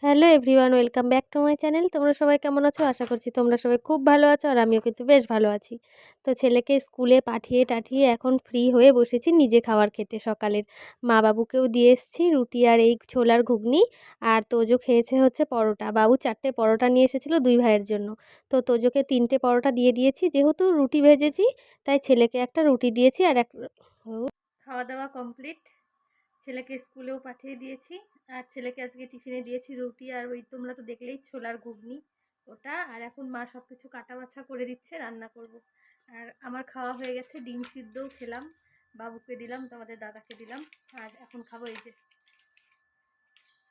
Hello everyone, welcome back to my channel. তোমরা সবাই কেমন আছো? আশা করছি তোমরা সবাই খুব ভালো আছো, আর আমিও কিন্তু বেশ ভালো আছি। তো ছেলেকে স্কুলে পাঠিয়ে টাঠিয়ে এখন ফ্রি হয়ে বসেছি নিজে খাবার খেতে সকালের। মা বাবুকেও দিয়ে এসেছি রুটি আর এই ছোলার ঘুগনি। আর তোজো খেয়েছে হচ্ছে পরোটা। বাবু 4টে পরোটা নিয়ে এসেছিলো দুই ভাইয়ের জন্য। তো তোজোকে 3টে পরোটা দিয়ে দিয়েছি, যেহেতু রুটি ভেজেছি তাই ছেলেকে একটা রুটি দিয়েছি। আর খাওয়া দাওয়া কমপ্লিট, ছেলেকে স্কুলেও পাঠিয়ে দিয়েছি। আর ছেলেকে আজকে টিফিনে দিয়েছি রুটি আর ওই তোমরা তো দেখলেই ছোলার ঘুগনি ওটা। আর এখন মা সব কিছু কাটা বাছা করে দিচ্ছে, রান্না করব। আর আমার খাওয়া হয়ে গেছে, ডিম সিদ্ধও খেলাম, বাবুকে দিলাম, তোমাদের দাদাকে দিলাম। আর এখন খাবো এই যে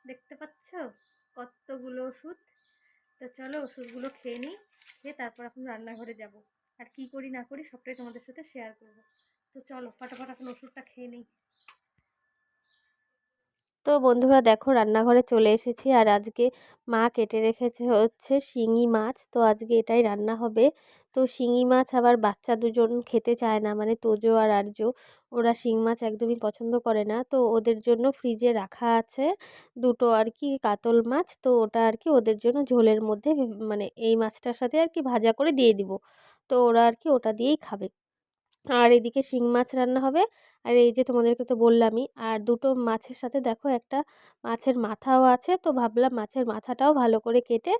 দেখতে পাচ্ছ কতগুলো ওষুধ। তো চলো ওষুধগুলো খেয়ে নিই, খেয়ে তারপর এখন রান্নাঘরে যাব। আর কি করি না করি সবটাই তোমাদের সাথে শেয়ার করব। তো চলো ফটাফট এখন ওষুধটা খেয়ে নিই। তো বন্ধুরা দেখো রান্নাঘরে চলে এসেছি, আর আজকে মা কেটে রেখেছে হচ্ছে শিঙি মাছ। তো আজকে এটাই রান্না হবে। তো শিঙি মাছ আবার বাচ্চা দুজন খেতে চায় না, মানে তোজো আর আর্য। ওরা শিঙি মাছ একদমই পছন্দ করে না, তো ওদের জন্য ফ্রিজে রাখা আছে দুটো আর কি কাতল মাছ। তো ওটা আর কি ওদের জন্য ঝোলের মধ্যে মানে এই মাছটার সাথে আর কি ভাজা করে দিয়ে দিব। তো ওরা আর কি ওটা দিয়েই খাবে। আর এদিকে শিং মাছ রান্না হবে। আর এই যে তোমাদেরকে তো বললামই, আর দুটো মাছের সাথে দেখো একটা মাছের মাথাও আছে। তো ভাবলাম মাছের মাথাটাও ভালো করে কেটে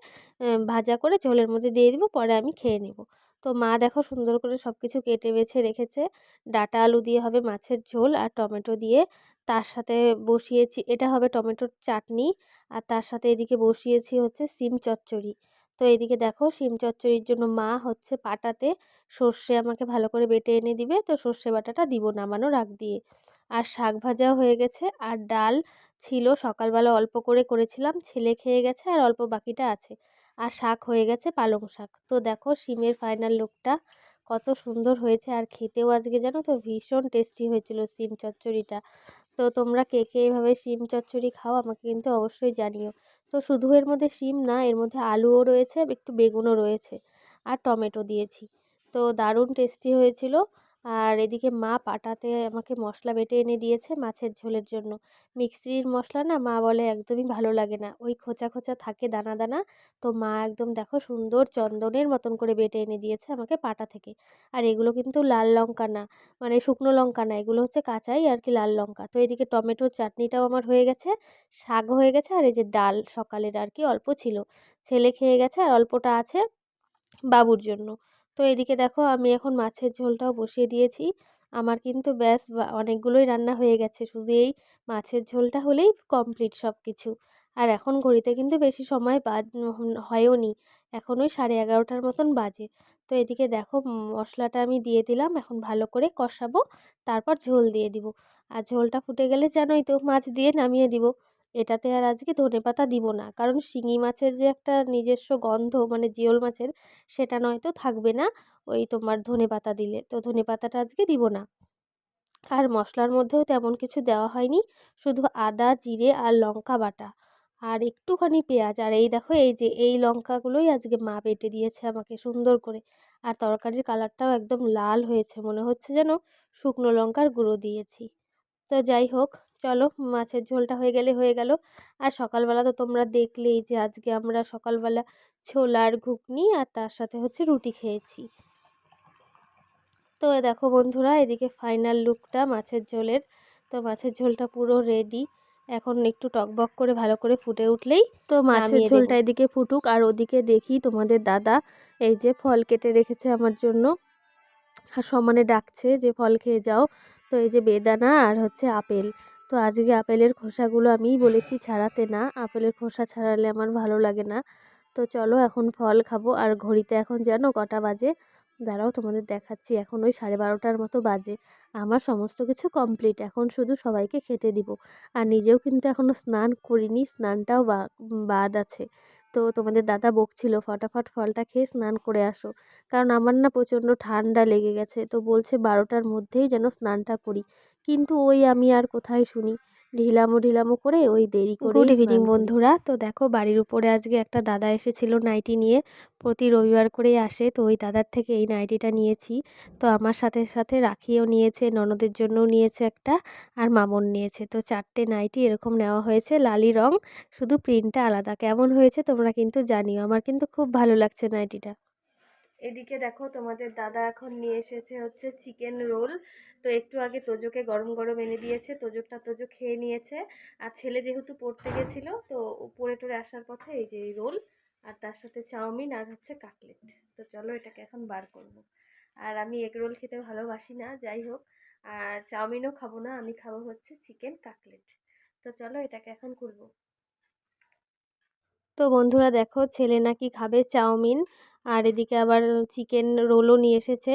ভাজা করে ঝোলের মধ্যে দিয়ে দিব, পরে আমি খেয়ে নেব। তো মা দেখো সুন্দর করে সব কিছু কেটে বেছে রেখেছে। ডাঁটা আলু দিয়ে হবে মাছের ঝোল, আর টমেটো দিয়ে তার সাথে বসিয়েছি, এটা হবে টমেটোর চাটনি। আর তার সাথে এদিকে বসিয়েছি হচ্ছে সিম চচ্চড়ি। তো এদিকে দেখো সিম চচ্চড়ির জন্য মা হচ্ছে পাটাতে সর্ষে আমাকে ভালো করে বেটে এনে দিবে। তো সর্ষে বাটাটা দিব নামানোর আগ দিয়ে। আর শাক ভাজা হয়ে গেছে, আর ডাল ছিল সকালবেলা অল্প করে করেছিলাম, ছেলে খেয়ে গেছে আর অল্প বাকিটা আছে। আর শাক হয়ে গেছে পালং শাক। তো দেখো শিমের ফাইনাল লুকটা কত সুন্দর হয়েছে, আর খেতেও আজকে জানো তো ভীষণ টেস্টি হয়েছিল সিম চচ্চড়িটা। তো তোমরা কে কে এভাবে শিম চচ্চড়ি খাও আমাকে কিন্তু অবশ্যই জানিও। তো শুধু এর মধ্যে শিম না, এর মধ্যে আলুও রয়েছে, একটু বেগুনও রয়েছে, আর টমেটো দিয়েছি। তো দারুণ টেস্টি হয়েছিল। আর এদিকে মা পাটাতে আমাকে মশলা বেটে এনে দিয়েছে মাছের ঝোলের জন্য। মিক্সির মশলা না মা বলে একদমই ভালো লাগে না, ওই খোঁচা খোঁচা থাকে দানা দানা। তো মা একদম দেখো সুন্দর চন্দনের মতন করে বেটে এনে দিয়েছে আমাকে পাটা থেকে। আর এগুলো কিন্তু লাল লঙ্কা না, মানে শুকনো লঙ্কা না, এগুলো হচ্ছে কাঁচাই আর কি লাল লঙ্কা। তো এদিকে টমেটোর চাটনিটাও আমার হয়ে গেছে, শাক হয়ে গেছে, আর এই যে ডাল সকালের আর কি অল্প ছিল, ছেলে খেয়ে গেছে আর অল্পটা আছে বাবুর জন্য। তো এদিকে দেখো আমি এখন মাছের ঝোলটাও বসিয়ে দিয়েছি। আমার কিন্তু ব্যাস অনেকগুলোই রান্না হয়ে গেছে, শুধু এই মাছের ঝোলটা হলেই কমপ্লিট সব কিছু। আর এখন ঘড়িতে কিন্তু বেশি সময় হয়ও নি, এখন ওই 11:30টার মতন বাজে। তো এদিকে দেখো মশলাটা আমি দিয়ে দিলাম, এখন ভালো করে কষাবো, তারপর ঝোল দিয়ে দিব। আর ঝোলটা ফুটে গেলে জানোই তো মাছ দিয়ে নামিয়ে দিব। এটাতে আর আজকে ধনেপাতা দিব না, কারণ শিঙি মাছের যে একটা নিজস্ব গন্ধ মানে জিওল মাছের, সেটা নয়তো থাকবে না ওই তোমার ধনেপাতা দিলে। তো ধনেপাতাটা আজকে দিব না। আর মশলার মধ্যেও তেমন কিছু দেওয়া হয়নি, শুধু আদা জিরে আর লঙ্কা বাটা, আর একটুখানি পেঁয়াজ। আর এই দেখো এই যে এই লঙ্কাগুলোই আজকে মা বেটে দিয়েছে আমাকে সুন্দর করে। আর তরকারির কালারটাও একদম লাল হয়েছে, মনে হচ্ছে যেন শুকনো লঙ্কার গুঁড়ো দিয়েছি। তো যাই হোক, চলো মাছের ঝোলটা হয়ে গেলে হয়ে গেল। আর সকালবেলা তো তোমরা দেখলেই যে আজকে আমরা সকালবেলা ছোলার ঘুগনি আর তার সাথে হচ্ছে রুটি খেয়েছি। তো দেখো বন্ধুরা এদিকে ফাইনাল লুকটা মাছের ঝোলের। তো মাছের ঝোলটা পুরো রেডি, এখন একটু টকবক করে ভালো করে ফুটে উঠলেই তো মাছের ঝোলটা এদিকে ফুটুক। আর ওদিকে দেখি তোমাদের দাদা এই যে ফল কেটে রেখেছে আমার জন্য, আর সমানে ডাকছে যে ফল খেয়ে যাও। তো এই যে বেদানা আর হচ্ছে আপেল। তো আজকে আপেলের খোসাগুলো আমিই বলেছি ছাড়াতে, না আপেলের খোসা ছাড়ালে আমার ভালো লাগে না। তো চলো এখন ফল খাবো। আর ঘড়িতে এখন জানো কটা বাজে? দাঁড়াও তোমাদের দেখাচ্ছি, এখন ওই 12:30টার মতো বাজে। আমার সমস্ত কিছু কমপ্লিট, এখন শুধু সবাইকে খেতে দিব। আর নিজেও কিন্তু এখনও স্নান করিনি, স্নানটাও বাদ আছে। তো তোমাদের দাদা বকছিল ফটাফট ফলটা খেয়ে স্নান করে আসো, কারণ আমার না প্রচণ্ড ঠান্ডা লেগে গেছে। তো বলছে 12টার মধ্যেই যেন স্নানটা করি, কিন্তু ওই আমি আর কোথায় শুনি, ঢিলামো ঢিলামো করে ওই দেরি করে গুড ইভিনিং বন্ধুরা। তো দেখো বাড়ির উপরে আজকে একটা দাদা এসেছিল নাইটি নিয়ে, প্রতি রবিবার করেই আসে। তো ওই দাদার থেকে এই নাইটিটা নিয়েছি। তো আমার সাথে সাথে রাখিও নিয়েছে, ননদের জন্যও নিয়েছে একটা, আর মামন নিয়েছে। তো 4টে নাইটি এরকম নেওয়া হয়েছে, লালি রং, শুধু প্রিন্টটা আলাদা। কেমন হয়েছে তোমরা কিন্তু জানিও, আমার কিন্তু খুব ভালো লাগছে নাইটিটা। এদিকে দেখো তোমাদের দাদা এখন নিয়ে এসেছে হচ্ছে চিকেন রোল। তো একটু আগে তোজোকে গরম গরম এনে দিয়েছে, তোজো খেয়ে নিয়েছে। আর ছেলে যেহেতু পড়তে গেছিল, তো পড়ে টরে আসার পথে এই যে এই রোল, আর তার সাথে চাউমিন আর হচ্ছে কাটলেট। তো চলো এটাকে এখন বার করব। আর আমি এগ রোল খেতে ভালোবাসি না, যাই হোক। আর চাউমিনও খাবো না, আমি খাবো হচ্ছে চিকেন কাটলেট। তো চলো এটাকে এখন করবো। তো বন্ধুরা দেখো ছেলে নাকি খাবে চাউমিন, আর এদিকে আবার চিকেন রোলও নিয়ে এসেছে।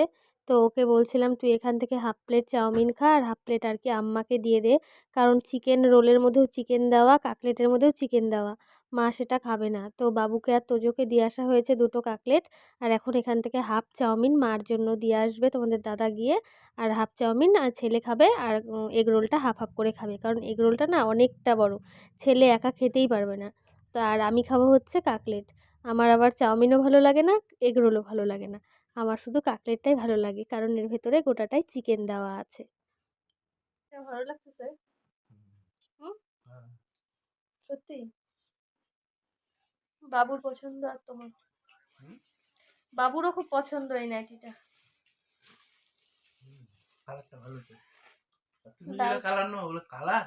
তো ওকে বলছিলাম তুই এখান থেকে হাফ প্লেট চাউমিন খা, আর হাফ প্লেট আর কি আম্মাকে দিয়ে দে। কারণ চিকেন রোলের মধ্যেও চিকেন দেওয়া, কাকলেটের মধ্যেও চিকেন দেওয়া, মা সেটা খাবে না। তো বাবুকে আর তোজোকে দিয়ে আসা হয়েছে দুটো কাকলেট। আর এখন এখান থেকে হাফ চাউমিন মার জন্য দিয়ে আসবে তোমাদের দাদা গিয়ে। আর হাফ চাউমিন আর ছেলে খাবে, আর এগ রোলটা হাফ হাফ করে খাবে, কারণ এগ রোলটা না অনেকটা বড়, ছেলে একা খেতেই পারবে না। তো আর আমি খাবো হচ্ছে কাকলেট। আমার আবার চাউমিনও ভালো লাগে না, এগরোলও ভালো লাগে না। আমার শুধু কাকলেটটাই ভালো লাগে, কারণ এর ভেতরে গোটাটাই চিকেন দেওয়া আছে। এটা ভালো লাগতেছে? হুম, সত্যি? বাবুর পছন্দ আর তোমার? বাবুরও খুব পছন্দ এই নাইটিটা। কালারটা ভালো তো। তুমি যেটা কালার নাও ওগুলো কালার।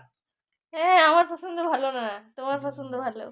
হ্যাঁ, আমার পছন্দ ভালো না, তোমার পছন্দ ভালো।